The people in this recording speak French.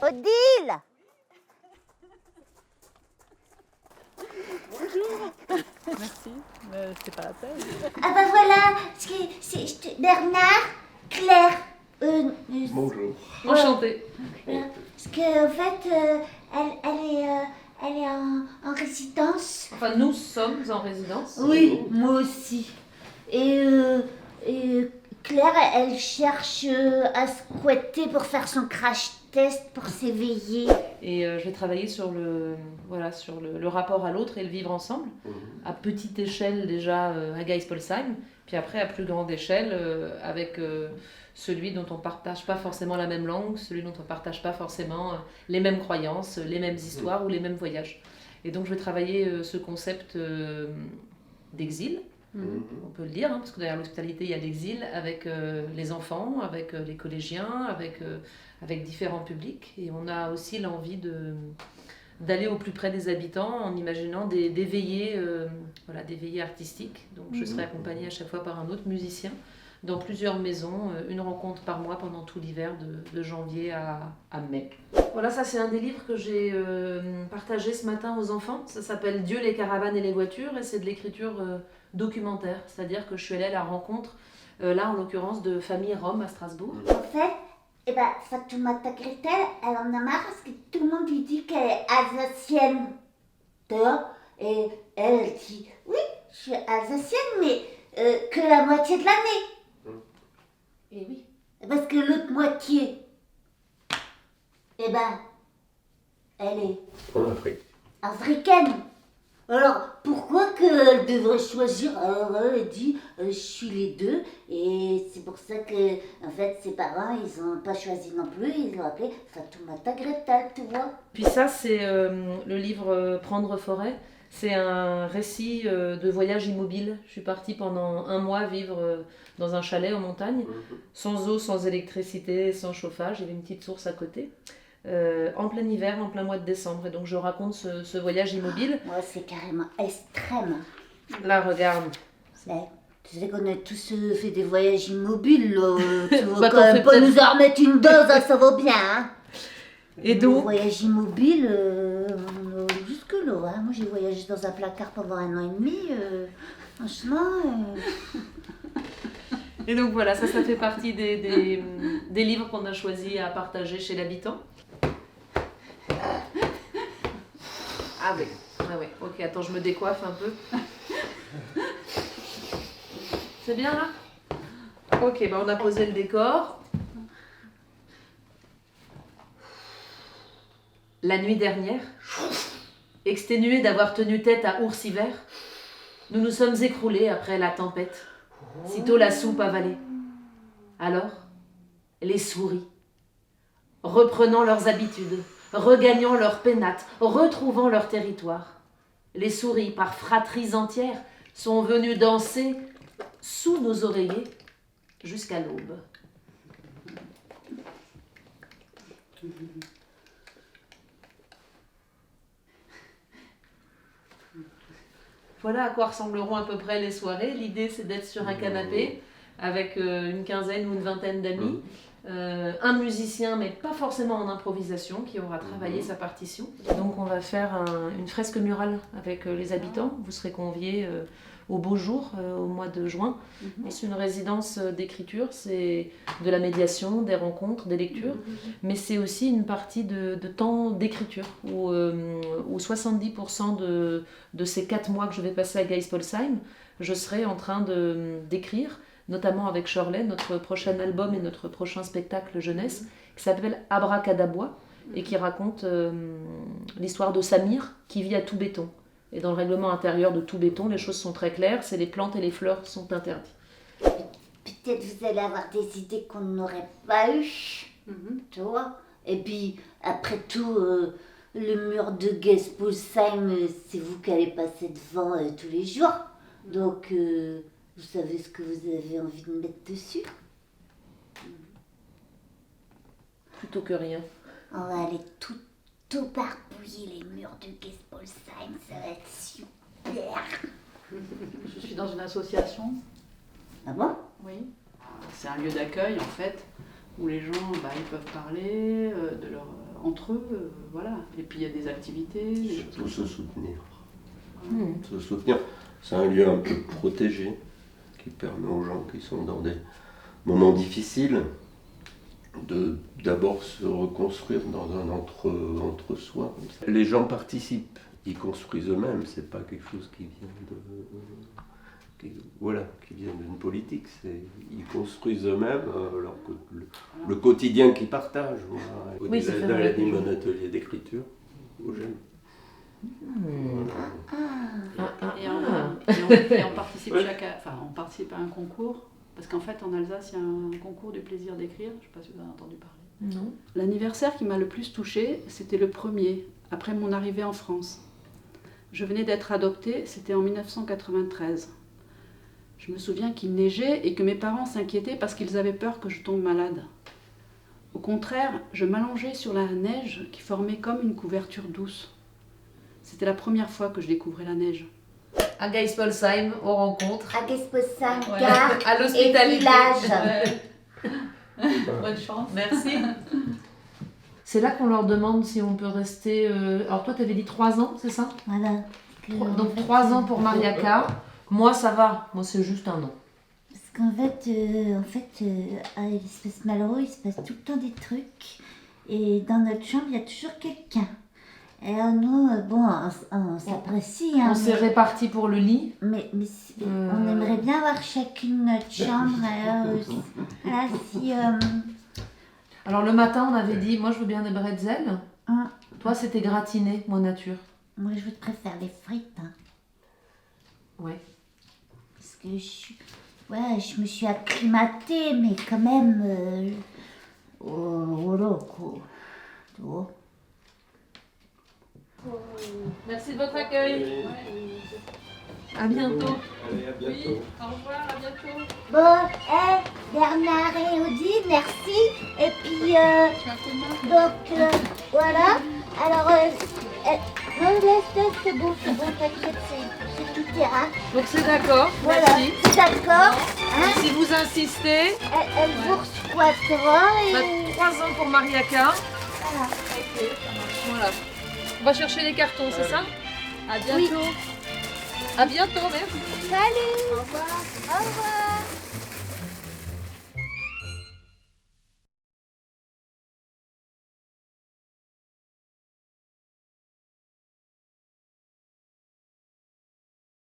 Odile! Bonjour. Merci, mais c'est pas la peine. Ah bah voilà, c'est Bernard, Claire. Bonjour. Enchantée. Parce qu'en fait, elle est en résidence. Enfin, nous sommes en résidence. Oui, moi aussi. Et Claire, elle cherche à squatter pour faire son crash test pour s'éveiller. Et je vais travailler sur le rapport à l'autre et le vivre ensemble, à petite échelle déjà à Geispolsheim, puis après à plus grande échelle avec celui dont on ne partage pas forcément la même langue, celui dont on ne partage pas forcément les mêmes croyances, les mêmes histoires ou les mêmes voyages. Et donc je vais travailler ce concept d'exil, on peut le dire, hein, parce que derrière l'hospitalité il y a l'exil avec les enfants, avec les collégiens, avec différents publics. Et on a aussi l'envie d'aller au plus près des habitants en imaginant des veillées, des veillées artistiques. Donc je serai accompagnée à chaque fois par un autre musicien dans plusieurs maisons, une rencontre par mois pendant tout l'hiver de janvier à mai. Voilà, ça c'est un des livres que j'ai partagé ce matin aux enfants. Ça s'appelle Dieu, les caravanes et les voitures et c'est de l'écriture documentaire. C'est-à-dire que je suis allée à la rencontre, là en l'occurrence, de familles roms à Strasbourg. En fait, Fatoumata Gretel, elle en a marre parce que tout le monde lui dit qu'elle est alsacienne. Tu vois? Et elle dit, oui, je suis alsacienne, mais que la moitié de l'année. Et oui. Parce que l'autre moitié, elle est En Afrique. africaine. Alors, pourquoi qu'elle devrait choisir? Alors, elle dit, je suis les deux. Et c'est pour ça que, en fait, ses parents, ils n'ont pas choisi non plus. Ils l'ont appelé Fatoumata Gretel, tu vois. Puis ça, c'est le livre Prendre forêt. C'est un récit de voyage immobile. Je suis partie pendant un mois vivre dans un chalet en montagne, sans eau, sans électricité, sans chauffage. Il y avait une petite source à côté. En plein hiver, en plein mois de décembre. Et donc je raconte ce voyage immobile. Moi, c'est carrément extrême. Là, regarde. Tu sais qu'on a tous fait des voyages immobiles, là. Tu vas Bah, quand t'en même fais pas peut-être- nous en remettre une dose, hein, ça va bien, hein. Et Le donc, voyage immobile, jusque-là, hein. Moi, j'ai voyagé dans un placard pendant 1 an et demi. Franchement... et donc voilà, ça fait partie des livres qu'on a choisi à partager chez l'habitant. Ah oui, ok, attends, je me décoiffe un peu. C'est bien là? Ok, on a posé le décor. La nuit dernière, exténués d'avoir tenu tête à ours hiver, nous nous sommes écroulés après la tempête, sitôt la soupe avalée. Alors, les souris, reprenant leurs habitudes, regagnant leurs pénates, retrouvant leur territoire, les souris, par fratries entières, sont venues danser sous nos oreillers jusqu'à l'aube. Voilà à quoi ressembleront à peu près les soirées. L'idée, c'est d'être sur un canapé avec une quinzaine ou une vingtaine d'amis. Un musicien, mais pas forcément en improvisation, qui aura travaillé sa partition. Donc on va faire une fresque murale avec les habitants. Vous serez conviés au beau jour, au mois de juin. C'est une résidence d'écriture, c'est de la médiation, des rencontres, des lectures, mais c'est aussi une partie de temps d'écriture, où 70% de ces 4 mois que je vais passer à Geispolsheim, je serai en train d'écrire, notamment avec Shirley, notre prochain album et notre prochain spectacle jeunesse, qui s'appelle Abracadabois, et qui raconte l'histoire de Samir, qui vit à tout béton. Et dans le règlement intérieur de tout béton, les choses sont très claires, c'est les plantes et les fleurs sont interdites. Peut-être vous allez avoir des idées qu'on n'aurait pas eues, tu vois. Et puis, après tout, le mur de Geispolsheim, c'est vous qui allez passer devant tous les jours. Donc, vous savez ce que vous avez envie de mettre dessus. Plutôt que rien. On va aller tout barbouiller les murs de Geispolsheim, ça va être super. Je suis dans une association. Ah bon? Oui. C'est un lieu d'accueil en fait, où les gens ils peuvent parler de leur entre eux, voilà. Et puis il y a des activités. Des Surtout choses se comme ça. soutenir. Hmm. Se soutenir. C'est un lieu un peu protégé qui permet aux gens qui sont dans des moments difficiles de d'abord se reconstruire dans un entre-soi. Les gens participent, ils construisent eux-mêmes, c'est pas quelque chose qui vient qui vient d'une politique, ils construisent eux-mêmes le quotidien qu'ils partagent. Voilà. Oui, c'est Là, elle vrai. anime un atelier d'écriture aux jeunes. Et on participe on participe à un concours, parce qu'en fait en Alsace il y a un concours du plaisir d'écrire, je ne sais pas si vous en avez entendu parler. Non. L'anniversaire qui m'a le plus touchée, c'était le premier, après mon arrivée en France. Je venais d'être adoptée, c'était en 1993. Je me souviens qu'il neigeait et que mes parents s'inquiétaient parce qu'ils avaient peur que je tombe malade. Au contraire, je m'allongeais sur la neige qui formait comme une couverture douce. C'était la première fois que je découvrais la neige. À Geispolsheim, aux rencontres. À Gesposheim, Ouais. gare À et l'hospitalité. village. Bonne chance. Merci. C'est là qu'on leur demande si on peut rester. Alors toi, tu avais dit 3 ans, c'est ça? Voilà. Donc 3 ans pour Mariaka. Moi, ça va. Moi, c'est juste 1 an. Parce qu'en fait, à l'espèce malheureux, il se passe tout le temps des trucs. Et dans notre chambre, il y a toujours quelqu'un. Et alors nous, on s'apprécie. Hein, On s'est répartis pour le lit. mais on aimerait bien avoir chacune notre chambre. Alors, voilà, si... Alors le matin, on avait dit, moi, je veux bien des bretzels. hein, Toi, c'était gratiné, moi, nature. moi, je préfère les frites. Hein, Ouais. parce que je me suis acclimatée, mais quand même... voilà, quoi. Tu vois. Merci de votre accueil. À bientôt. Allez, à bientôt. Au revoir, à bientôt. Bon, Bernard et Odile, merci. Et puis, donc, voilà. Alors, non, laisse, c'est bon, t'inquiète, c'est tout terrain. Donc c'est d'accord, Voilà, merci. c'est d'accord. Hein, Si vous insistez, elle vous reçoit, tu vois, et 3 ans pour Mariaka. voilà. Voilà. On va chercher les cartons, c'est ça? À bientôt. À bientôt, merci. Salut. Au revoir. Au revoir.